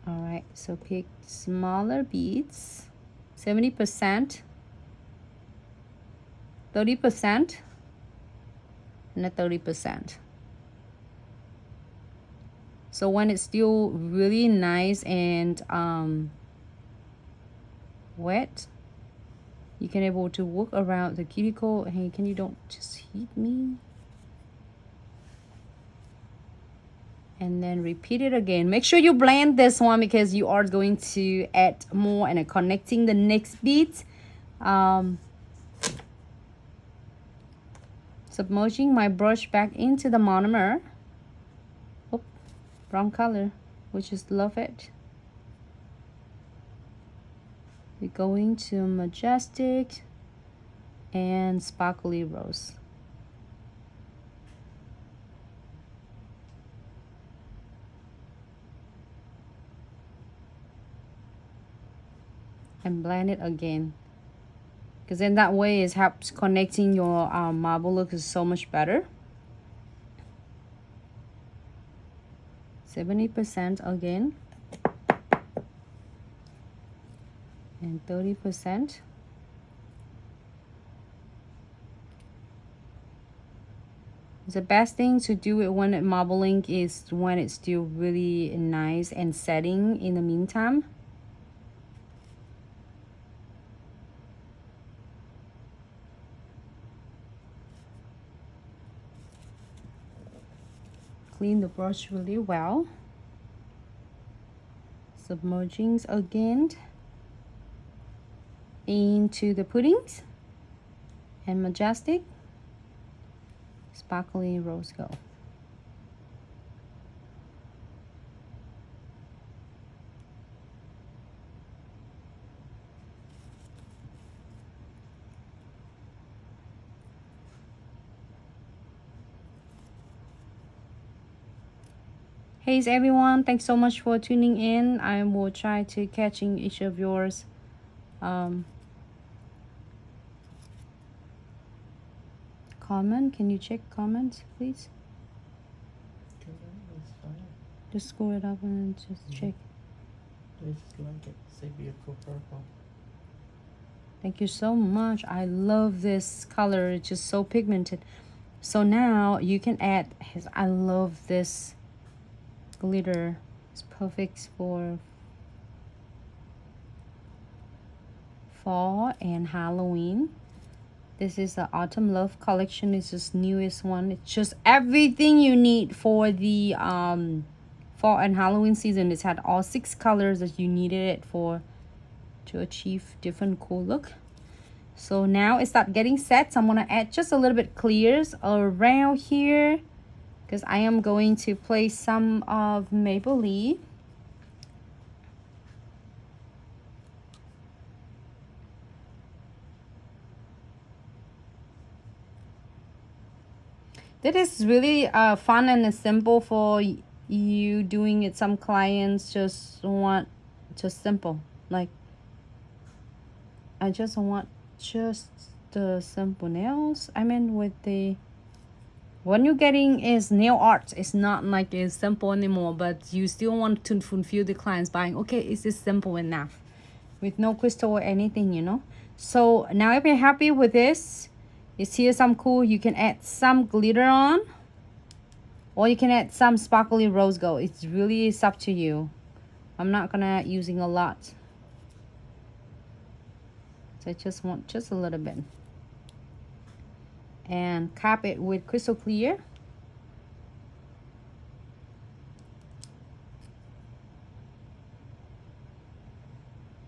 All right, so pick smaller beads, 70%, 30%, and a 30%. So when it's still really nice and wet, you can able to work around the cuticle. Hey, can you don't just hit me? And then repeat it again. Make sure you blend this one because you are going to add more and connecting the next beads. Submerging my brush back into the monomer. Oh, brown color, which is love it. We're going to Majestic and Sparkly Rose. And blend it again, because in that way it helps connecting your marble look is so much better. 70% again, and 30%. The best thing to do it when marbling is when it's still really nice and setting in the meantime. Clean the brush really well. Submerging again into the puddings and Majestic, Sparkly Rose Gold. Hey everyone, thanks so much for tuning in. I will try to catching each of yours comment. Can you check comments please? Just scroll it up and just check. Just like it. Say beautiful purple. Thank you so much. I love this color. It's just so pigmented. So now you can add his, I love this glitter. It's perfect for fall and Halloween. This is the Autumn Love collection. It's just newest one. It's just everything you need for the fall and Halloween season. It's had all 6 colors that you needed it for to achieve different cool look. So now it start getting set. So I'm gonna add just a little bit clears around here because I am going to place some of Maple Leaf. This is really fun and simple for you doing it. Some clients just want just simple, like I just want just the simple nails. I mean, with the what you're getting is nail art. It's not like it's simple anymore, but you still want to fulfill the clients buying. Okay, is this simple enough with no crystal or anything, you know? So now if you're happy with this, you see some cool, you can add some glitter on, or you can add some sparkly rose gold. It's really up to you. I'm not gonna using a lot, so I just want just a little bit, and cap it with crystal clear.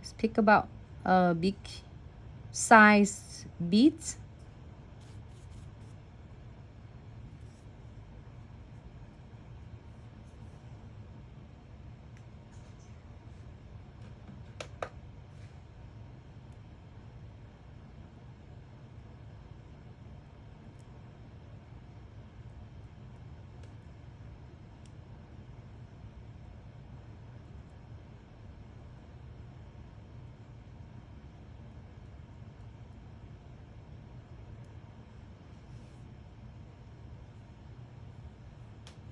Just pick about a big size beads.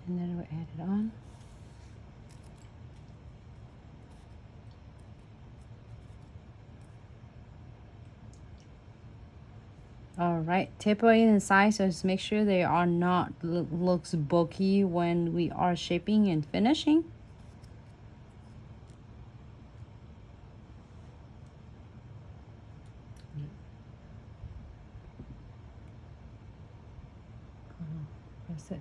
And then we'll add it on. All right, tip it inside, so just make sure they are not looks bulky when we are shaping and finishing. That's it.